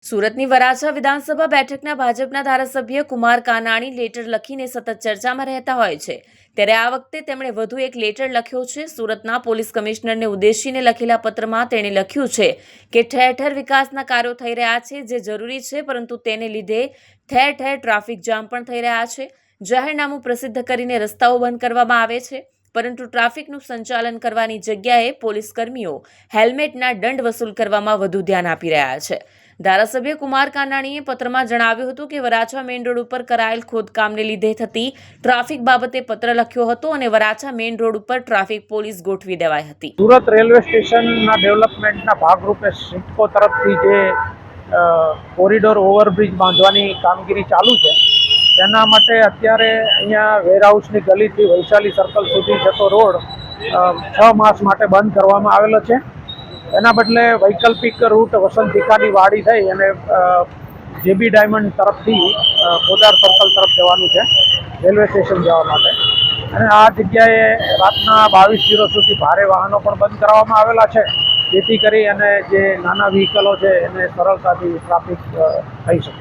સુરતની વરાછા વિધાનસભા બેઠકના ભાજપના ધારાસભ્ય કુમાર કાનાણી લેટર લખીને સતત ચર્ચામાં રહેતા હોય છે, ત્યારે આ વખતે તેમણે વધુ એક લેટર લખ્યો છે। સુરતના પોલીસ કમિશનરને ઉદ્દેશીને લખેલા પત્રમાં તેણે લખ્યું છે કે ઠેર ઠેર વિકાસના કાર્યો થઈ રહ્યા છે, જે જરૂરી છે, પરંતુ તેને લીધે ઠેર ઠેર ટ્રાફિક જામ પણ થઈ રહ્યા છે। જાહેરનામું પ્રસિદ્ધ કરીને રસ્તાઓ બંધ કરવામાં આવે છે, પરંતુ ટ્રાફિકનું સંચાલન કરવાની જગ્યાએ પોલીસ કર્મીઓ હેલ્મેટના દંડ વસૂલ કરવામાં વધુ ધ્યાન આપી રહ્યા છે। ધારાસભ્ય કુમાર કાનાણીએ પત્રમાં જણાવ્યું હતું કે વરાછા મેઇન રોડ ઉપર કરાયેલ ખોદકામને લીધે થતી ટ્રાફિક બાબતે પત્ર લખ્યો હતો અને વરાછા મેઇન રોડ ઉપર ટ્રાફિક પોલીસ ગોઠવી દેવાઈ હતી। સુરત રેલવે સ્ટેશનના ડેવલપમેન્ટના ભાગરૂપે સિડકો તરફથી જે કોરિડોર ઓવરબ્રિજ બાંધવાની કામગીરી ચાલુ છે, તેના માટે અત્યારે અહીંયા વેરહાઉસની ગલીથી વૈશાલી સર્કલ સુધી જતો રોડ 6 માસ માટે બંધ કરવામાં આવેલો છે। એના બદલે વૈકલ્પિક રૂટ વસંતિકાની વાડી થઈ અને જેબી ડાયમંડ તરફથી પોદાર સર્કલ તરફ જવાનું છે રેલવે સ્ટેશન જવા માટે। અને આ જગ્યાએ રાતના 22:00 સુધી ભારે વાહનો પણ બંધ કરવામાં આવેલા છે, જેથી કરી અને જે નાના વ્હીકલો છે એને સરળતાથી ટ્રાફિક થઈ શકે।